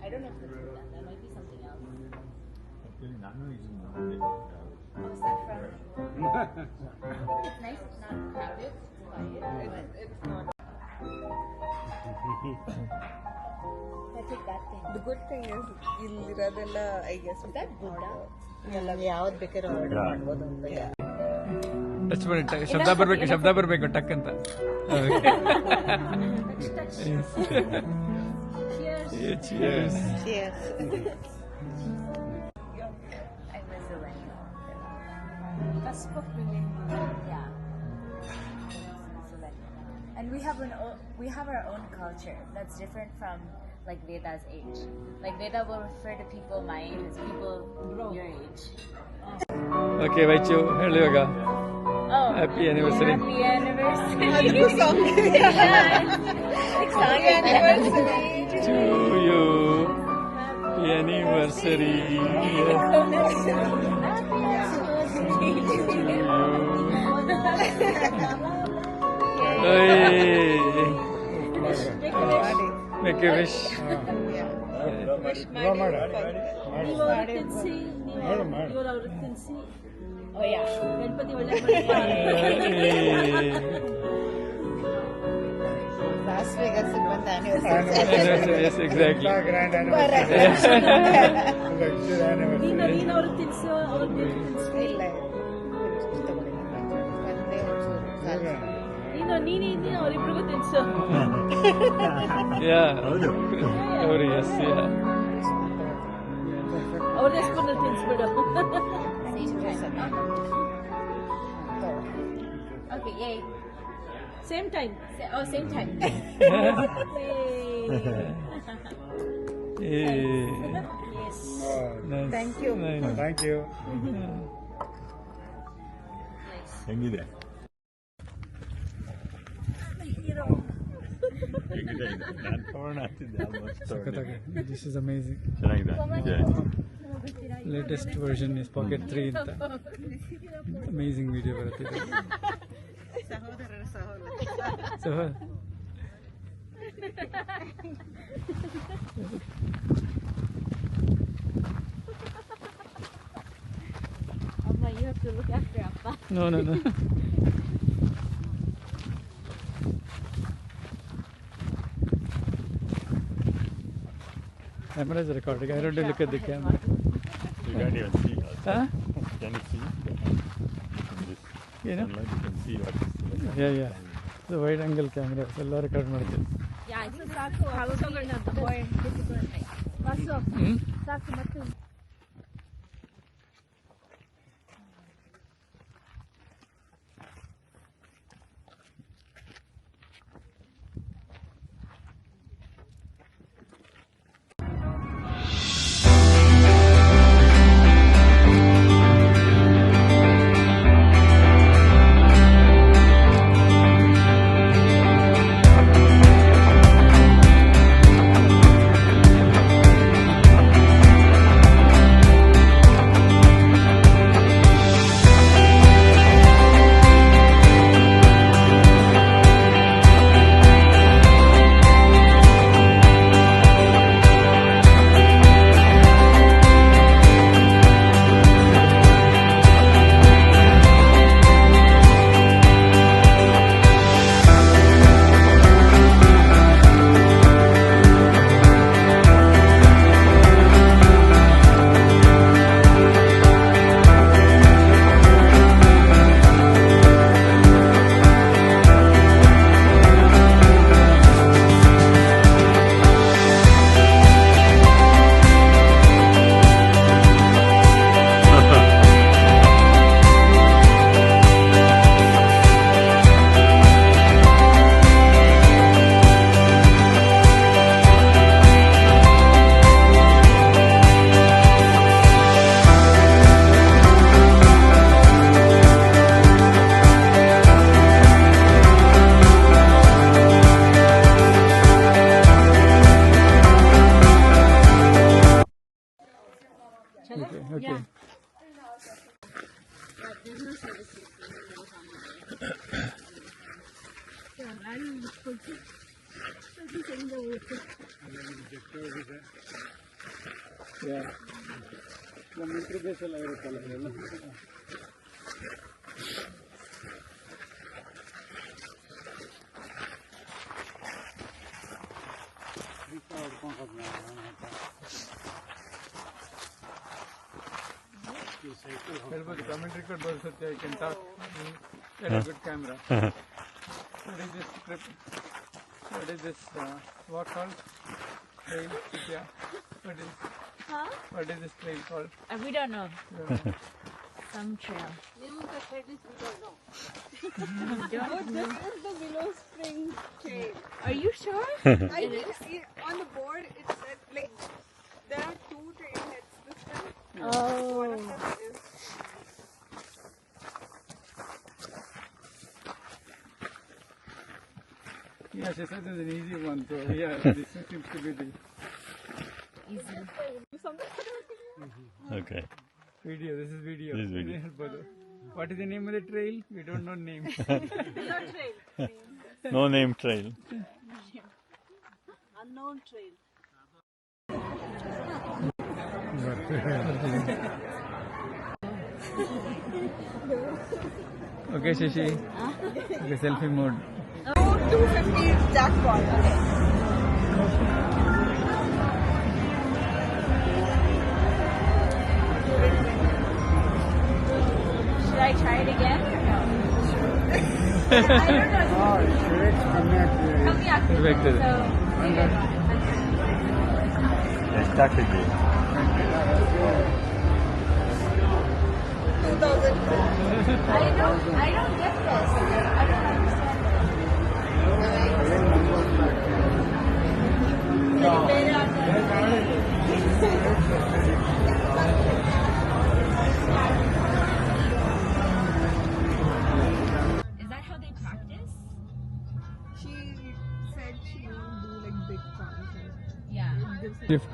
I don't know if it's Buddha. That might be something else. Actually, ನಾನು ಇದನ್ನ Oh, saffron. It's nice. It's not crowded. It's not. I take that thing. The good thing is ಇಲ್ಲಿರೋದೆಲ್ಲ I guess Is that Buddha? ಯಾವ್ದು ಬೇಕಾದ್ರೂ order ಮಾಡ್ಬೋದು ಅಂತ. Touch ಮಾಡಿ ಶಬ್ದ ಬರಬೇಕು ಟಕ್ ಅಂತ. Cheers. Cheers. I miss the rain. Cusp of millennium. Yeah. And we have our own culture that's different from like Veda's age. Like Veda will refer to people my age as people your age. Okay ವೈಚು ಹೇಳು ಇವಾಗ. Oh, Happy anniversary. Happy anniversary. ಅದಕ್ಕೂ song ಇದೆಯಾ? Happy anniversary To you. Happy anniversary. Make a wish. Wish ಮಾಡಿ. Oh yeah. Ganapati ಒಳ್ಳೆ Las Vegas ಬಂದ anniversary. Yes, exactly. Grand ನೀನು ಅವ್ರಿಗೆ ತಿನ್ಸು ಅವ್ರಿಗೆ ತಿನ್ಸು ಇಲ್ಲ ತಗೊಳ್ಳಿ ಒಂದೇ ಒಂಚೂರು ನೀನು ಅವರಿಬ್ರಿಗೂ ತಿನ್ಸು Yeah. ಹೌದು Oh, yes, yeah. ಅವ್ರದೇ ಸ್ಪೂನಲ್ಲಿ ತಿನ್ಸ್ಬಿಡು. Okay, yay. Same time. Same time. Hey. Yes. Nice. Thank you. Nice. Thank you ಹೆಂಗಿದೆ ಹೆಂಗಿದೆ ನಾನು ತಗೊಂಡು ಹಾಕ್ತಿದ್ದೆ ಆಲ್ಮೋಸ್ಟ್ This is amazing. ಚೆನ್ನಾಗಿದೆ Latest version is Pocket 3 ಅಂತ. Amazing video ಬರುತ್ತಿದೆ. ಸಹೋದರರ So, Amma, you have to look after Appa. no. Camera is recording. I don't look at the camera. You can't even see us. Huh? Can you see? This You know? sunlight, you can see what is Yeah. The wide angle camera. ಎಲ್ಲ record ಮಾಡ್ತೀವಿ. ಸಾಕು ತಗೊಂಡ ಸಾಕು ಮತ್ತೆ Okay. ನಾನು Yeah. ನಮ್ಮ military base ಎಲ್ಲ ಇರುತ್ತಲ್ಲ ಎಲ್ಲ. ಹೇಳ್ಬೋದು ಕಮೆಂಟ್ರಿ ಕೂಡ ಬರುತ್ತೆ. I can talk. Good camera. What is this trip? What is this? What called? Trail? Yeah. What is this trail called? We don't know. Some trail. Name of the head is we don't know. Don't know. This is the Willow Spring Trail. Are you sure? I think on the board it said like there are two trailheads. This one, one of them is. Yeah, she said it's an easy one. So yeah, this seems to be the Easy. Okay. video. This is video. This is video. ಹೇಳ್ಬೋದು. What is the name of the trail? We don't know name. Not trail. No name trail. Unknown trail. Okay, Shashi. Okay, selfie mode. 250 jackpot. Okay. Should I try it again or no? I don't know. Come here. Perfect. So, ಎಷ್ಟಾಗ್ತಿದೆ? 2000. I don't get this. I don't understand this. Is that how they practice? She said she will do like big concerts. Yeah. Shift.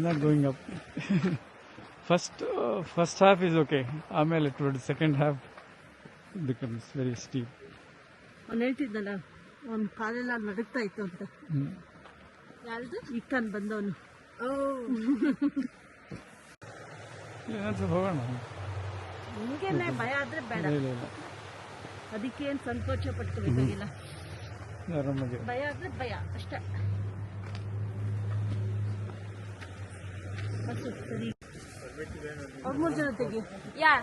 not going up. First half is okay. ಆಮೇಲೆ towards second half it becomes very steep. ಅವ್ನು ಹೇಳ್ತಿದ್ದಲ್ಲ ಅವ್ನ ಕಾಲೆಲ್ಲ ನಡುಗ್ತಾ ಇತ್ತು ಅಂತ. ಯಾರ್ದು ಇಕ್ಕನ್ ಬಂದವನು. ಏನಾದ್ರು ಹೋಗೋಣ. ನಿಮಗೇನೆ ಭಯ ಆದ್ರೆ ಬೇಡ. ಇಲ್ಲ ಇಲ್ಲ. ಅದಕ್ಕೇನು ಸಂಕೋಚ ಪಟ್ಕೋಬೇಕಾಗಿಲ್ಲ. ಆರಾಮಾಗಿ. ಭಯ ಆದ್ರೆ ಭಯ ಅಷ್ಟೇ. ಸರಿ. ಅವ್ರು 3 ಜನ ತೆಗಿ. ಯಾ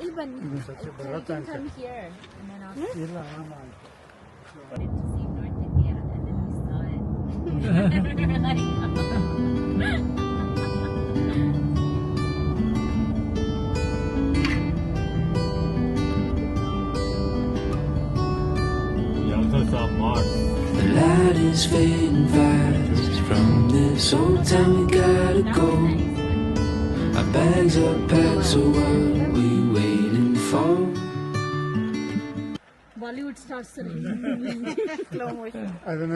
ಇಲ್ಲಿ ಬನ್ನಿ. Come here. And then I'll ಇಲ್ಲ wanted to see North India, and then we saw it. We also saw Mars. The light is fading fast. From this old town we gotta go. Our bags are packed, so what we waiting for? Bollywood stars slow motion. ಅದನ್ನ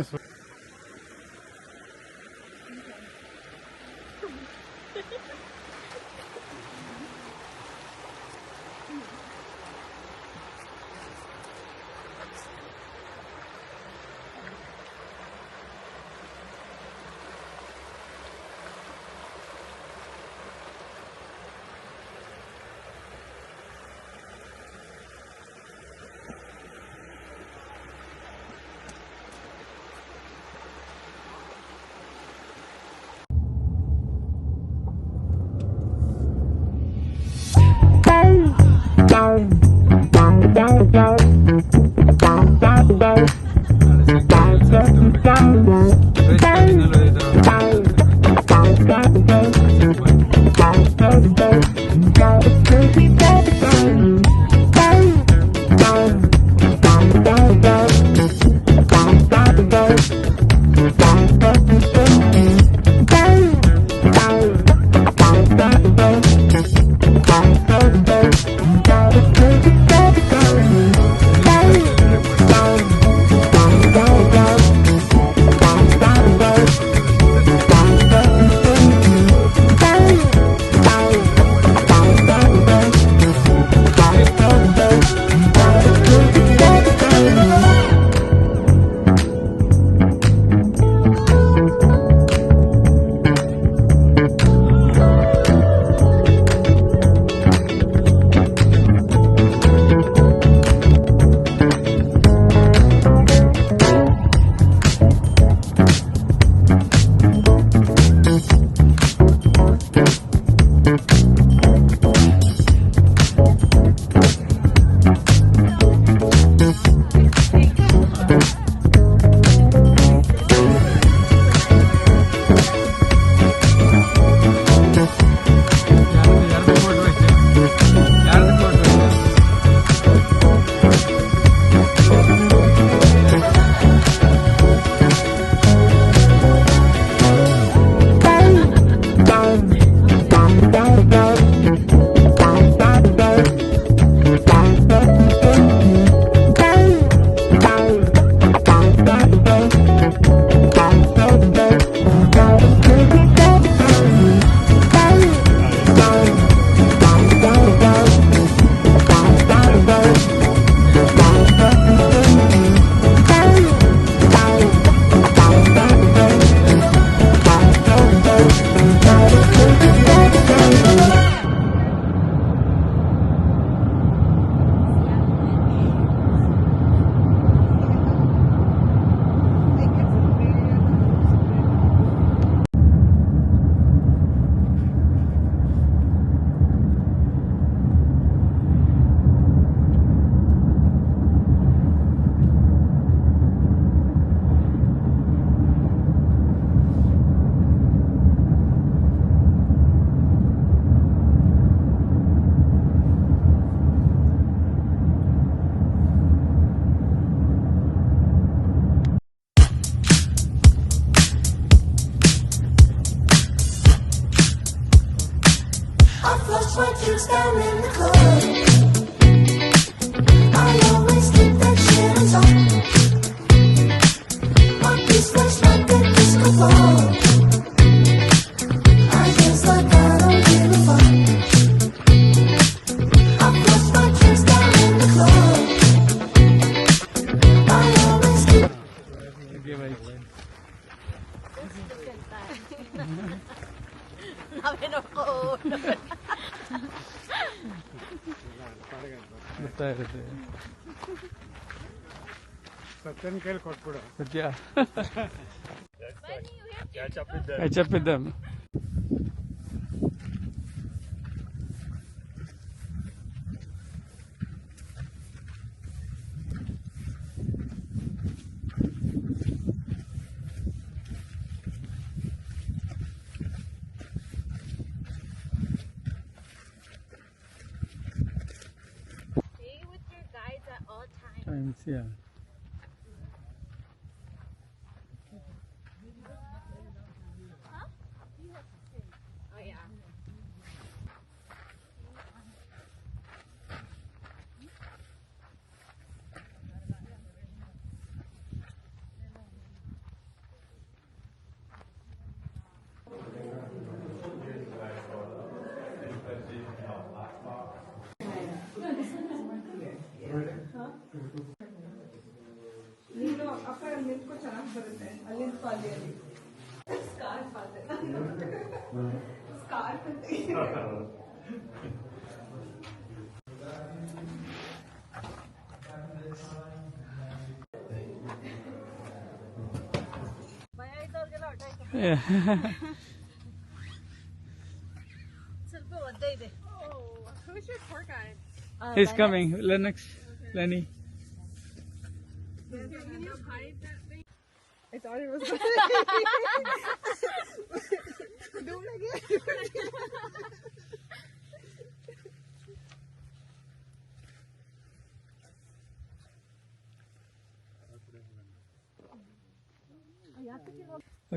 my drinks down in the club. I always keep that shit on top. My piece looks like a disco ball. ನಾವೇ ನೋಡ್ಕೋ ಗೊತ್ತಾ ಇರುತ್ತೆ ಸತ್ಯನ ಕೈಲಿ ಕೊಟ್ಬಿಡು ಸತ್ಯ catch up with them. Stay with your guides at all times. Times, yeah. Oh yeah. ನೀನು ಅಕ್ಕ ನಿಂತ್ಕೊ ಚೆನ್ನಾಗಿ ಬರುತ್ತೆ ಅಲ್ಲಿಂದ ಪಾಲಿಯಲ್ಲಿ ಸ್ಕಾರ್ಫ್ ಆದ್ರೆ ಸ್ಕಾರ್ಫ್ ಅಂತ ಭಯ ಇದ್ದವ್ರಿಗೆಲ್ಲ ಹೊಟ್ಟಾಯ್ತು ಸ್ವಲ್ಪ ಒದ್ದೆ ಇದೆ Who's your tour guide? He's coming. Lennox. Lenny. Can you hide that thing? I thought it was Do it again.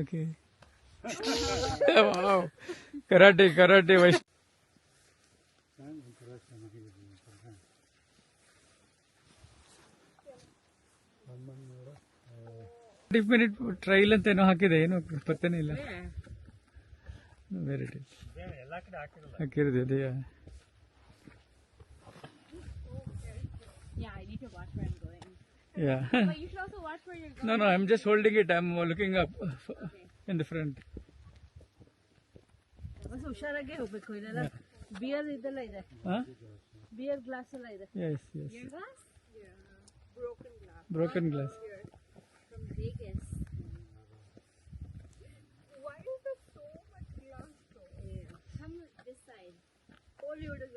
Okay. Wow. Karate. Vaishnav. 30-minute trial ಅಂತ ಏನೋ ಹಾಕಿದೆ, ಏನು ಪತ್ತೆನೇ ಇಲ್ಲ. ವೆರಿ ಇಟ್ ಹಾಕಿರೋದು ಇದೆಯಾ? Yeah, I need to watch where I'm going. Yeah. But you should also watch where you're going. No, I'm just holding it. I'm looking up in the front. Bus ಹುಷಾರಾಗೆ ಹೋಗ್ಬೇಕು. ಇದೆಲ್ಲ beer ಇದೆಲ್ಲ ಇದೆ, Huh? Beer glass ಎಲ್ಲ ಇದೆ. Yes. Glass? Broken glass. From Vegas. Why is there so much glass though? Come this side. ಹೋಲಿ ಹುಡುಗ.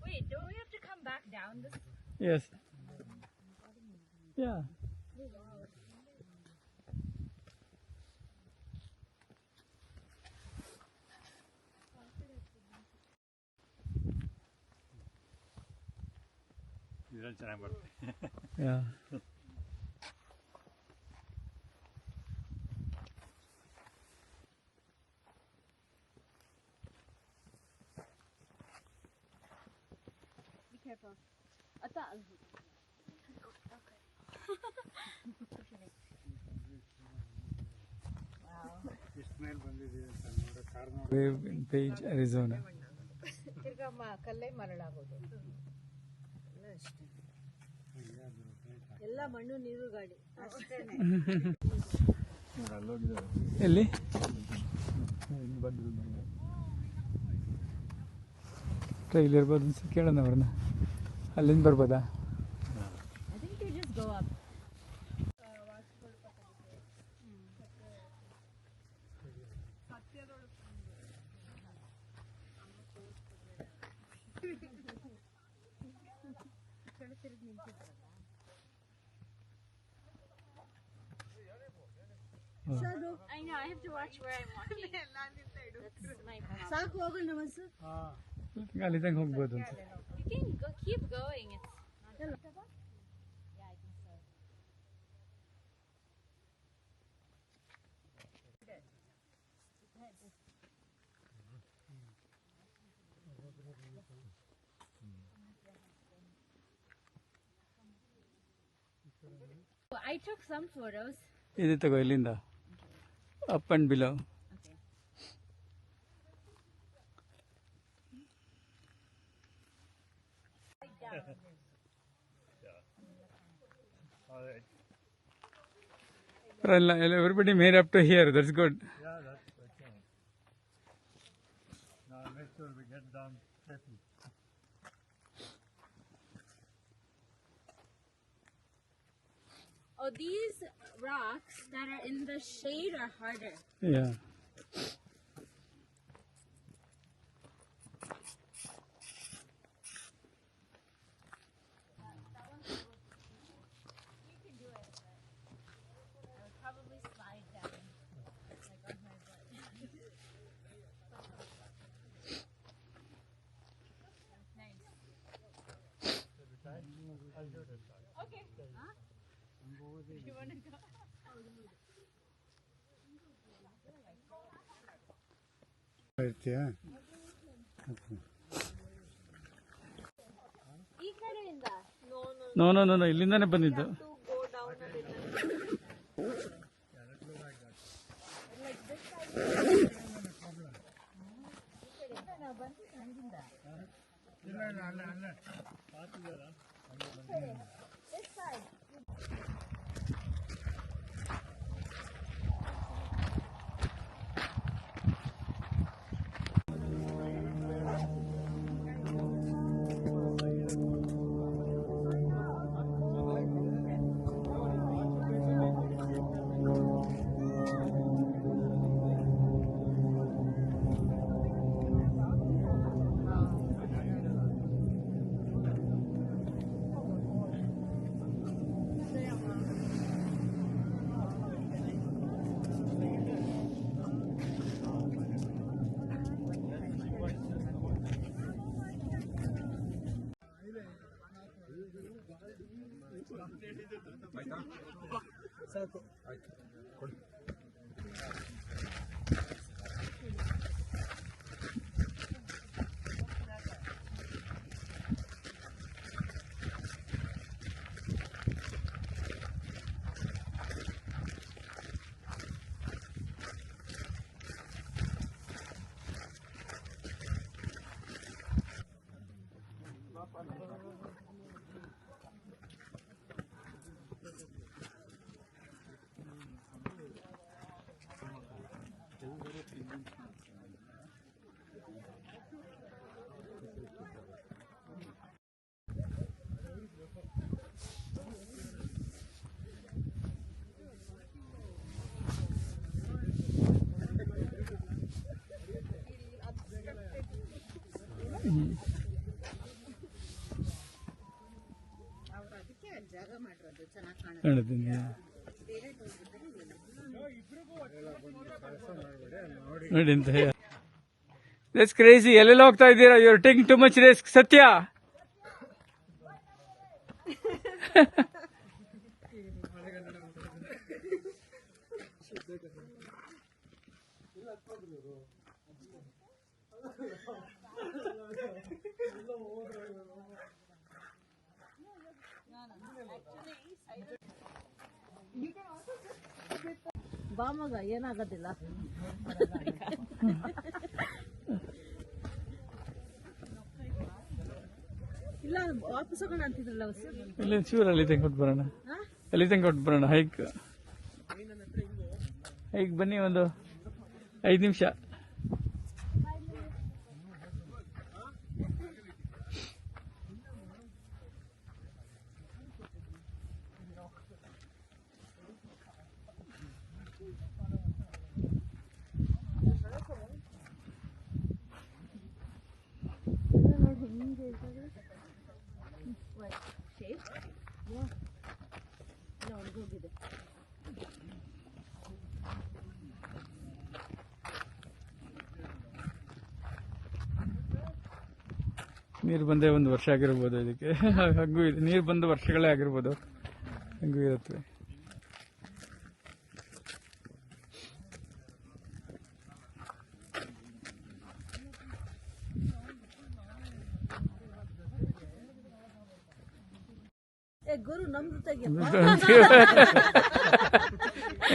Wait, don't we have to come back down this? Yes. Yeah. ಇದ್ರಲ್ಲಿ ಚೆನ್ನಾಗಿ ಬರುತ್ತೆ. Yeah. Be careful. Atta. Wave in Page, Arizona. ತಿರ್ಗಾ ಕಲ್ಲೇ ಮರಳಾಗೋದು. ಎಲ್ಲ ಮಣ್ಣು ನೀರು ಗಾಡಿ ಅಷ್ಟೇನೆ. ಎಲ್ಲಿ? ಟ್ರೈಲ್ ಇರ್ಬೋದು ಅನ್ಸುತ್ತೆ. ಕೇಳೋಣ ಅವ್ರನ್ನ. ಅಲ್ಲಿಂದ ಬರ್ಬೋದಾ? I think you just go up. I know, I have to watch where I'm walking. That's my problem. ಸಾಕು ಹೋಗೋಣ ಮನ್ಸು. ಅಲ್ಲಿದ್ದಂಗೆ ಹೋಗ್ಬೋದು ಅಂತ. You can go, keep going. It's not yeah, I think so. I took some photos. ಇದು ತಗೋ ಇಲ್ಲಿಂದ. Up and below. Okay. Everybody made up to here. That's good. Yeah, that's sure we get down safely. Oh, these rocks that are in the shade are harder. Yeah. You can do it, but I would probably slide down like on my butt. Nice. Okay. Huh? You want to go? ಇರ್ತೀಯಾ? ಈ ಕಡೆಯಿಂದ no ಇಲ್ಲಿಂದಾನೆ ಬಂದಿದ್ದು. To go down a little. ನೋಡಿ ಅಂತ. That's crazy. ಎಲ್ಲೆಲ್ಲ ಹೋಗ್ತಾ ಇದ್ದೀರಾ? You are taking too much risk. ಸತ್ಯ. ಬಾ ಮಗ, ಏನಾಗೋದಿಲ್ಲ. ಇಲ್ಲ ವಾಪಸ್ ಹೋಗೋಣ ಅಂತಿದ್ರಲ್ಲ ಹೊಸ. ಇಲ್ಲಿ ಚೂರು ಅಲ್ಲಿ ತೆಗೆದು ಬರೋಣ. ಅಲ್ಲಿ ತೆಗೆದು ಬರೋಣ. ಹೈಕ್ ಬನ್ನಿ, ಒಂದು 5 ನಿಮಿಷ. ನೀರು ಬಂದೇ 1 ವರ್ಷ ಆಗಿರ್ಬೋದು ಇದಕ್ಕೆ. ಹಂಗೂ ಇದೆ, ನೀರು ಬಂದು ವರ್ಷಗಳೇ ಆಗಿರ್ಬೋದು, ಹಂಗೂ ಇರುತ್ತೆ. ಗುರು ನಮ್ ಜೊತೆಗೆ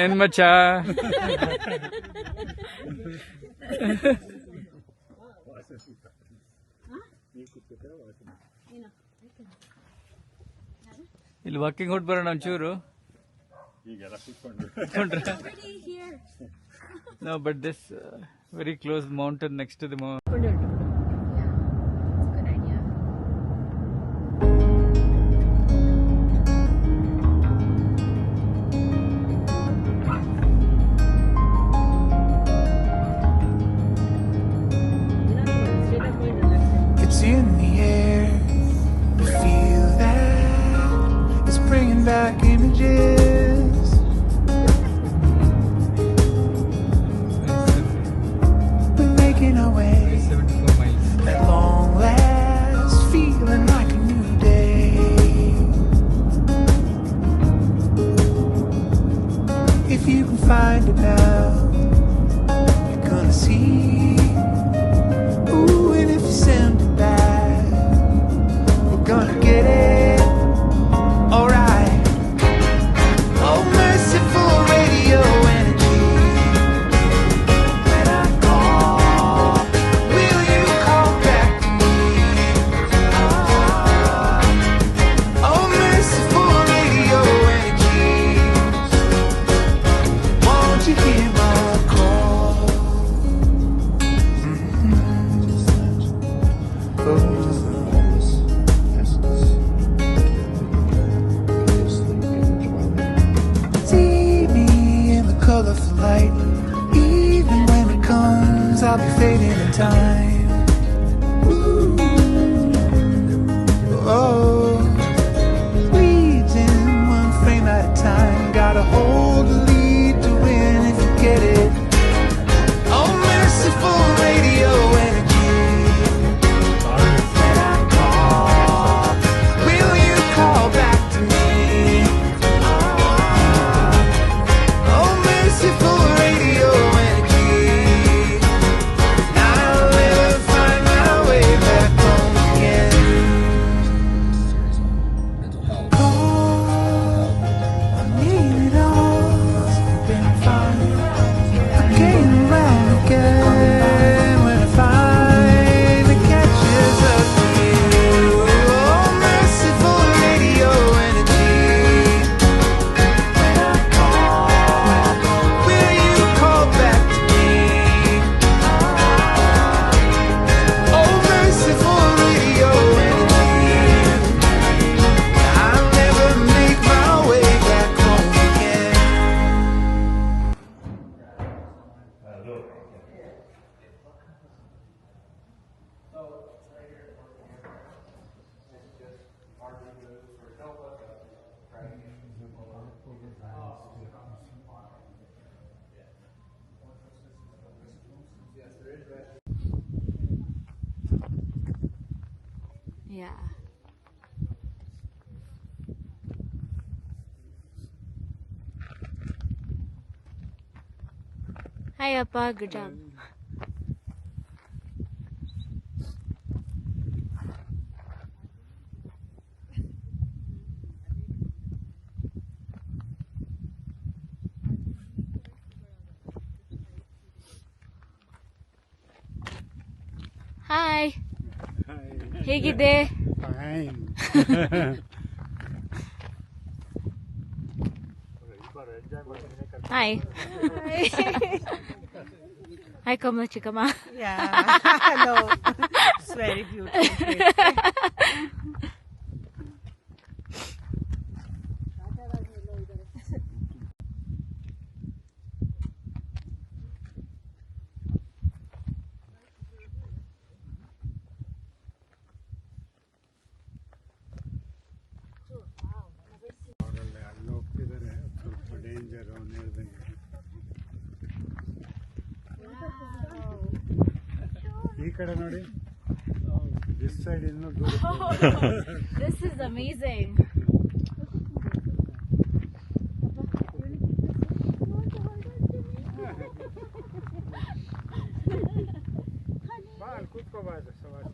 ಏನ್ ಮಚ್ಚ? ಇಲ್ಲಿ ವಾಕಿಂಗ್ ಹೊಟ್ಟು ಬರೋಣ ಒಂಚೂರು. No, but this very close mountain next to the mountain. 74 miles. At long last, feeling like a new day. If you can find it now, you're gonna see. Ooh, and if you send it back, we're gonna get it. Alright. Oh, merciful radio energy. When I call, will you call back to me? Oh, merciful radio energy. Won't you hear my call? See me in the colorful light. Even when it comes, I'll be fading in time. Oh, leads in one frame at a time. Gotta hold the lead to win if you get it. Oh, merciful radio energy. When I call, will you call back to me? Oh, merciful radio energy. I'll never find my way back home again. Call, I need it all. Been fine. I came around again when I finally catches up to you. Oh, merciful radio energy. When I call, will you call back to me? Oh, merciful radio energy. I'll never make my way back home again. Yeah. Hi, Appa. Good job. Hi. ಹೇಗಿದೆ? Fine. Hi. Hi, Kamla Chikama. Yeah. No. It's very beautiful. ಅವರಲ್ಲಿ ಅಲ್ಲಿ ಹೋಗ್ತಿದ್ದಾರೆ ಸ್ವಲ್ಪ danger ಅವನು ಹೇಳ್ದಂಗೆ ಈ ಕಡೆ ನೋಡಿ ದಿಸ್ ಸೈಡ್ ಇನ್ನೂ ದೂರ This is amazing. ಬಾ ಅಲ್ಲಿ ಕೂತ್ಕೋಬಾ ಸವಾಸ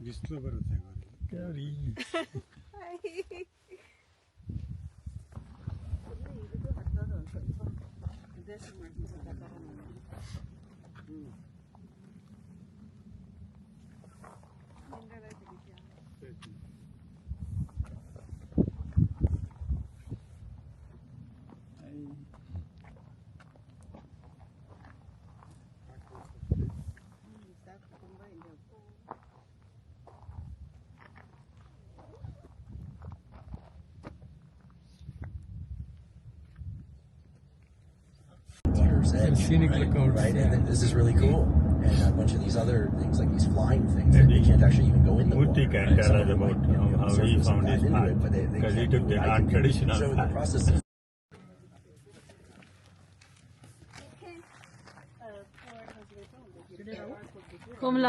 ಬಿಸಿಲು ಬರುತ್ತೆ ಹಿಂಗಡೆ edge, scenic lookouts, right? yeah. And then this is really cool. And a bunch of these other things, like these flying things, that they can't actually even go in the water. Mutti can right? tell Some us of them about might, how he surface and found dive his into path, it, but they because he can't took do the it. I can non-traditional show the path. process. Komala